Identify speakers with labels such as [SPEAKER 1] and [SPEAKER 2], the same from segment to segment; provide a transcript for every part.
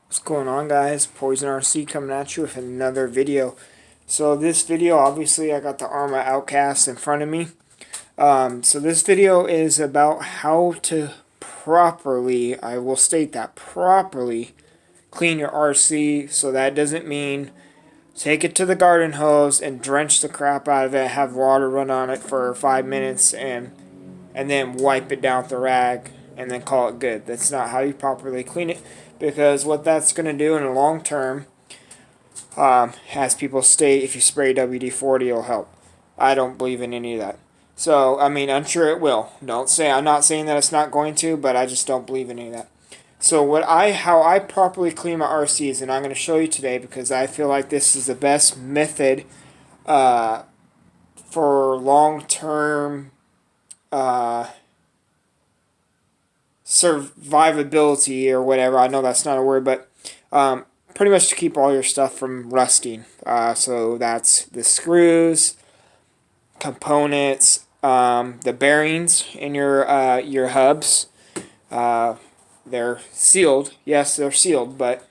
[SPEAKER 1] What's going on, guys? Poison RC coming at you with another video. So this video, obviously I got the Arma Outcast in front of me. So this video is about how to properly, I will state that, properly clean your RC. So that doesn't mean take it to the garden hose and drench the crap out of it, have water run on it for 5 minutes and then wipe it down with the rag and then call it good. That's not how you properly clean it, because what that's going to do in the long term, as people state, if you spray WD-40 it'll help. I don't believe in any of that. So, I mean, I'm sure it will. I'm not saying that it's not going to, but I just don't believe in any of that. So how I properly clean my RCs, and I'm going to show you today because I feel like this is the best method for long-term survivability or whatever. I know that's not a word, but pretty much to keep all your stuff from rusting. So that's the screws, components, the bearings in your hubs. They're sealed. Yes, they're sealed, but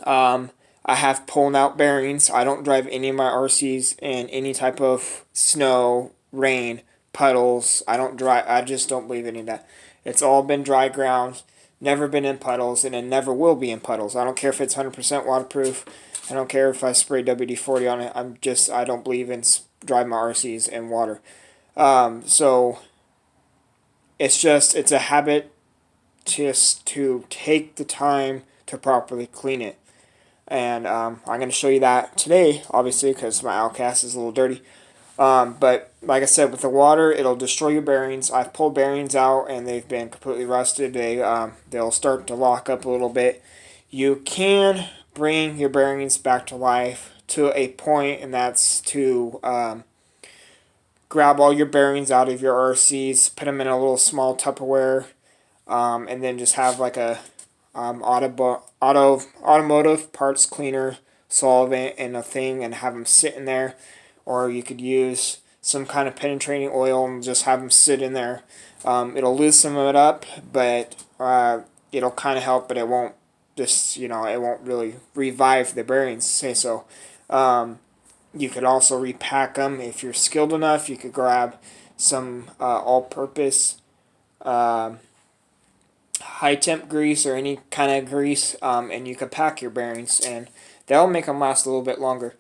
[SPEAKER 1] I have pulling out bearings. I don't drive any of my RCs in any type of snow, rain, puddles. I just don't believe any of that. It's all been dry ground, never been in puddles, and it never will be in puddles. I don't care if it's 100% waterproof. I don't care if I spray WD-40 on it. I don't believe in driving my RCs in water. So it's a habit just to take the time to properly clean it. And I'm going to show you that today, obviously, because my Outcast is a little dirty. But like I said, with the water, it'll destroy your bearings. I've pulled bearings out, and they've been completely rusted. They'll start to lock up a little bit. You can bring your bearings back to life to a point, and that's to grab all your bearings out of your RCs, put them in a little small Tupperware, and then just have like a automotive parts cleaner solvent and a thing and have them sit in there. Or you could use some kind of penetrating oil and just have them sit in there. It'll loosen it up, but it'll kind of help, but it won't it won't really revive the bearings, say so. You could also repack them if you're skilled enough. You could grab some all-purpose high temp grease or any kind of grease, and you could pack your bearings, and that'll make them last a little bit longer.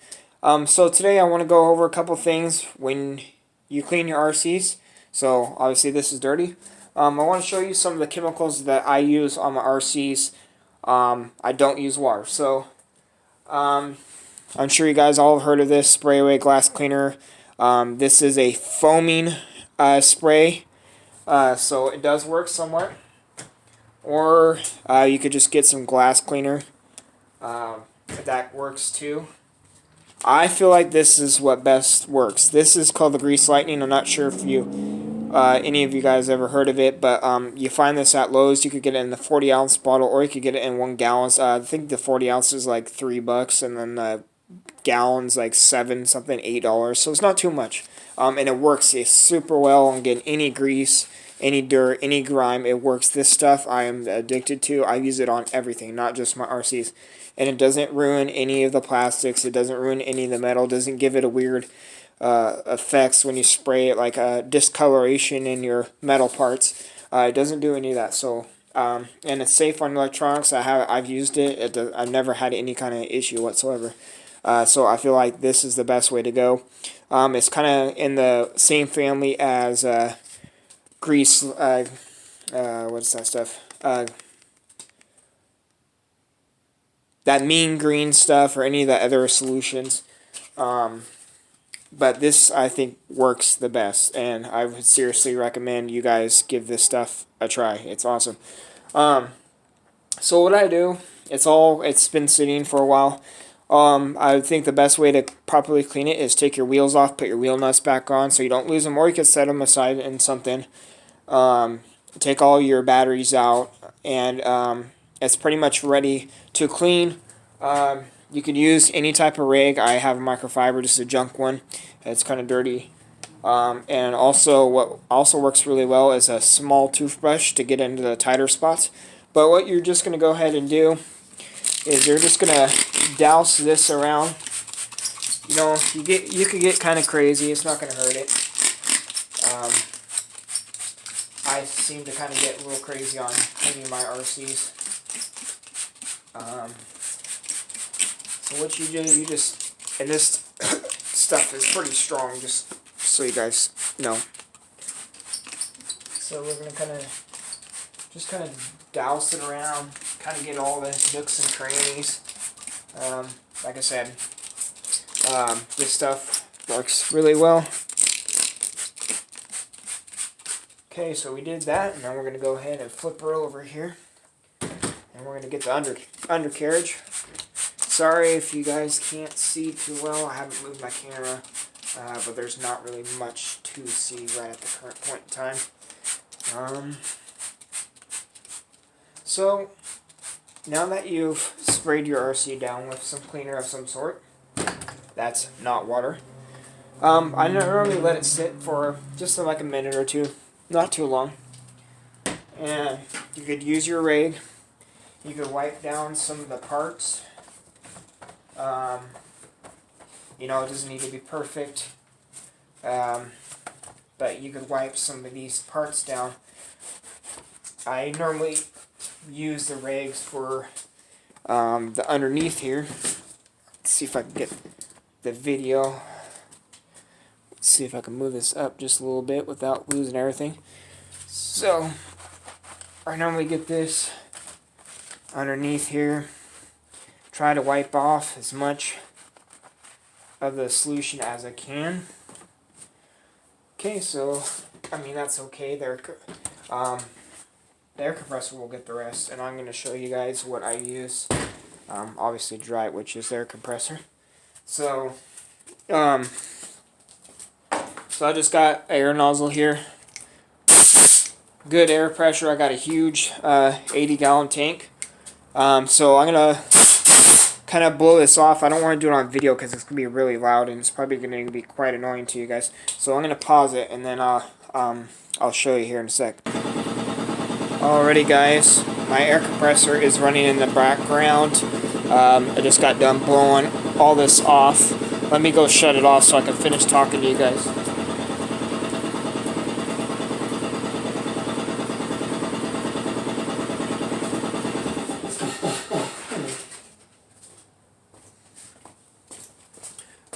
[SPEAKER 1] So today I want to go over a couple things when you clean your RCs. So obviously this is dirty. I want to show you some of the chemicals that I use on my RCs. I don't use water. So I'm sure you guys all have heard of this spray away glass cleaner. This is a foaming spray. So it does work somewhat. Or you could just get some glass cleaner. That works too. I feel like this is what best works. This is called the Grease Lightning. I'm not sure if any of you guys ever heard of it, but you find this at Lowe's. You could get it in the 40-ounce bottle, or you could get it in 1 gallon. I think the 40 ounce is like $3, and then the gallon's like $8. So it's not too much, and it works super well on getting any grease, any dirt, any grime. It works. This stuff I am addicted to. I use it on everything, not just my RCs. And it doesn't ruin any of the plastics. It doesn't ruin any of the metal. It doesn't give it a weird effects when you spray it, like a discoloration in your metal parts. It doesn't do any of that. So and it's safe on electronics. I've used it. I've never had any kind of issue whatsoever. So I feel like this is the best way to go. It's kind of in the same family as grease. What's that stuff? That mean green stuff or any of the other solutions. But this, I think, works the best, and I would seriously recommend you guys give this stuff a try. It's awesome. So what I do, it's been sitting for a while. I think the best way to properly clean it is take your wheels off, put your wheel nuts back on so you don't lose them, or you can set them aside in something. Take all your batteries out, and it's pretty much ready to clean. You could use any type of rig. I have a microfiber, just a junk one. It's kind of dirty. And also, what also works really well is a small toothbrush to get into the tighter spots. But what you're just going to go ahead and do is you're just gonna douse this around. You know, you could get kind of crazy. It's not gonna hurt it. I seem to kind of get a little crazy on cleaning my RCs. So what you do, and this stuff is pretty strong, just so you guys know. So we're gonna kind of douse it around, kind of get all the nooks and crannies. Like I said, this stuff works really well. Okay, so we did that, and now we're going to go ahead and flip her over here. And we're going to get the undercarriage. Sorry if you guys can't see too well. I haven't moved my camera, but there's not really much to see right at the current point in time. So, now that you've sprayed your RC down with some cleaner of some sort, that's not water, I normally let it sit for just like a minute or two. Not too long. And you could use your rag. You could wipe down some of the parts. You know, it doesn't need to be perfect. But you could wipe some of these parts down. I normally use the rags for the underneath here. Let's see if I can get the video. See if I can move this up just a little bit without losing everything. So, I normally get this underneath here. Try to wipe off as much of the solution as I can. Okay, so, I mean, that's okay. The air compressor will get the rest, and I'm going to show you guys what I use. Obviously dry, which is air compressor. So, so I just got air nozzle here. Good air pressure. I got a huge 80-gallon tank. So I'm going to kind of blow this off. I don't want to do it on video because it's going to be really loud and it's probably going to be quite annoying to you guys. So I'm going to pause it and then I'll show you here in a sec. Alrighty guys, my air compressor is running in the background. I just got done blowing all this off. Let me go shut it off so I can finish talking to you guys.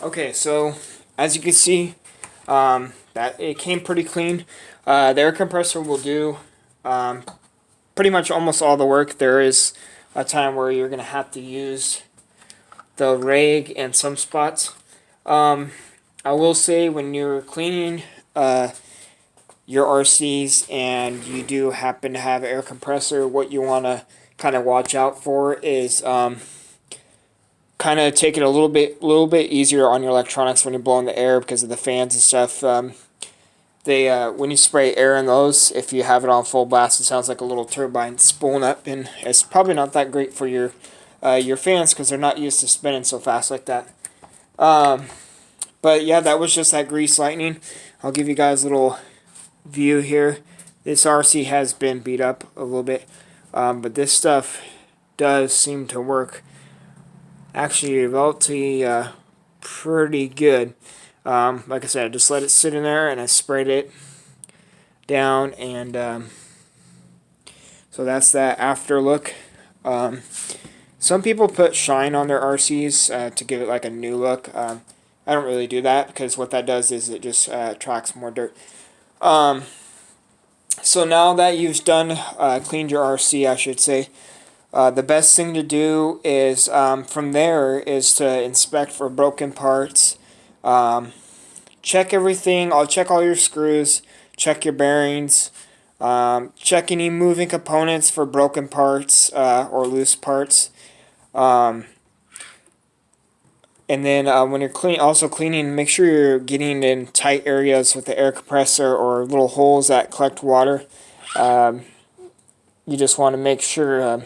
[SPEAKER 1] Okay, so as you can see, that it came pretty clean. The air compressor will do pretty much almost all the work. There is a time where you're going to have to use the rag in some spots. I will say when you're cleaning your RCs and you do happen to have an air compressor, what you want to kind of watch out for is kind of take it a little bit easier on your electronics when you're blowing the air because of the fans and stuff. When you spray air in those, if you have it on full blast, it sounds like a little turbine spooling up, and it's probably not that great for your fans because they're not used to spinning so fast like that. But yeah, that was just that grease lightning. I'll give you guys a little view here. This RC has been beat up a little bit, but this stuff does seem to work actually relatively pretty good. Like I said, I just let it sit in there and I sprayed it down, and so that's that after look. Some people put shine on their RCs to give it like a new look. I don't really do that because what that does is it just attracts more dirt. So now that you've done cleaned your RC, I should say, the best thing to do is from there is to inspect for broken parts. Check everything. I'll check all your screws, check your bearings, check any moving components for broken parts or loose parts. And then when you're cleaning, make sure you're getting in tight areas with the air compressor or little holes that collect water. You just want to make sure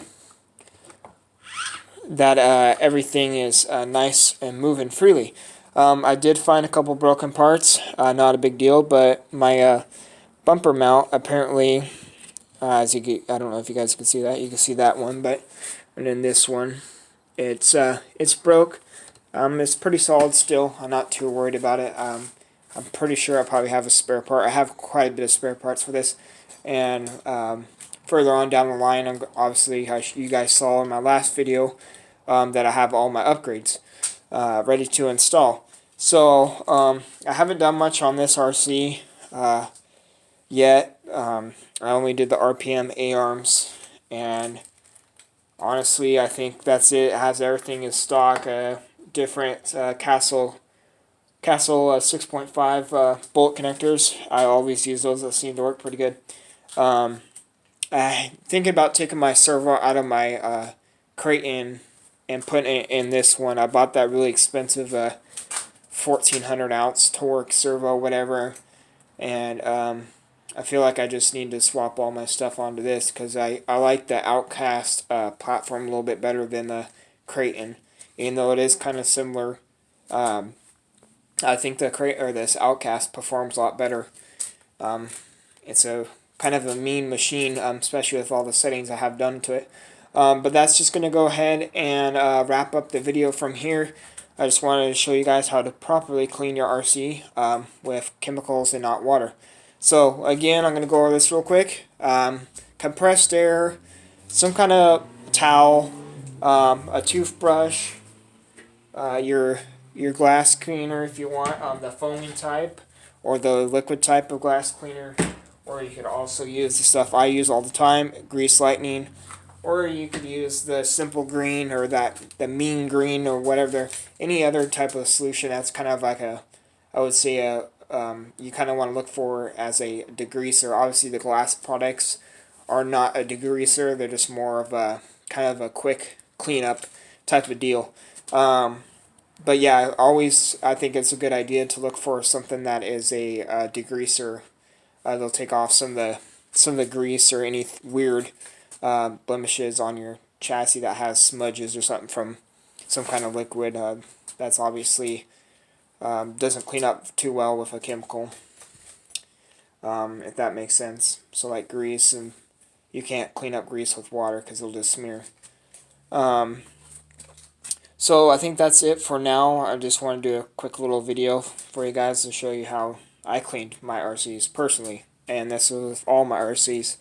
[SPEAKER 1] that everything is nice and moving freely. I did find a couple broken parts, not a big deal, but my bumper mount apparently, I don't know if you guys can see that, you can see that one, and then this one, it's broke. It's pretty solid still. I'm not too worried about it. I'm pretty sure I probably have a spare part. I have quite a bit of spare parts for this, and further on down the line, obviously, as you guys saw in my last video, that I have all my upgrades ready to install. So I haven't done much on this RC yet. I only did the RPM A-arms, and honestly, I think that's it. It has everything in stock. Different Castle 6.5 bolt connectors. I always use those. That seem to work pretty good. I'm thinking about taking my servo out of my crate and putting it in this one. I bought that really expensive 1400 ounce torque servo, whatever, and I feel like I just need to swap all my stuff onto this because I like the Outcast platform a little bit better than the Creighton, even though it is kind of similar. I think this Outcast performs a lot better. It's a kind of a mean machine, especially with all the settings I have done to it. But that's just going to go ahead and wrap up the video from here. I just wanted to show you guys how to properly clean your RC with chemicals and not water. So again, I'm going to go over this real quick. Compressed air, some kind of towel, a toothbrush, your glass cleaner if you want, the foaming type or the liquid type of glass cleaner, or you could also use the stuff I use all the time, Grease Lightning, or you could use the Simple Green or the Mean Green or whatever, any other type of solution that's kind of like I would say you kind of want to look for as a degreaser. Obviously, the glass products are not a degreaser; they're just more of a kind of a quick cleanup type of deal. But yeah, I think it's a good idea to look for something that is a degreaser. They'll take off some of the grease or any weird blemishes on your chassis that has smudges or something from some kind of liquid. That's obviously doesn't clean up too well with a chemical, if that makes sense. So like grease, and you can't clean up grease with water because it'll just smear. So I think that's it for now. I just want to do a quick little video for you guys to show you how I cleaned my RCs personally, and this is with all my RCs.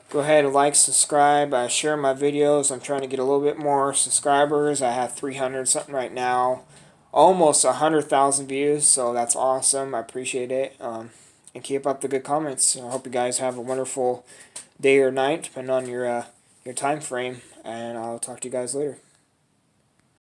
[SPEAKER 1] Go ahead and like, subscribe, share my videos. I'm trying to get a little bit more subscribers. I have 300 something right now, almost 100,000 views, so that's awesome. I appreciate it. And keep up the good comments. I hope you guys have a wonderful day or night, depending on your time frame, and I'll talk to you guys later.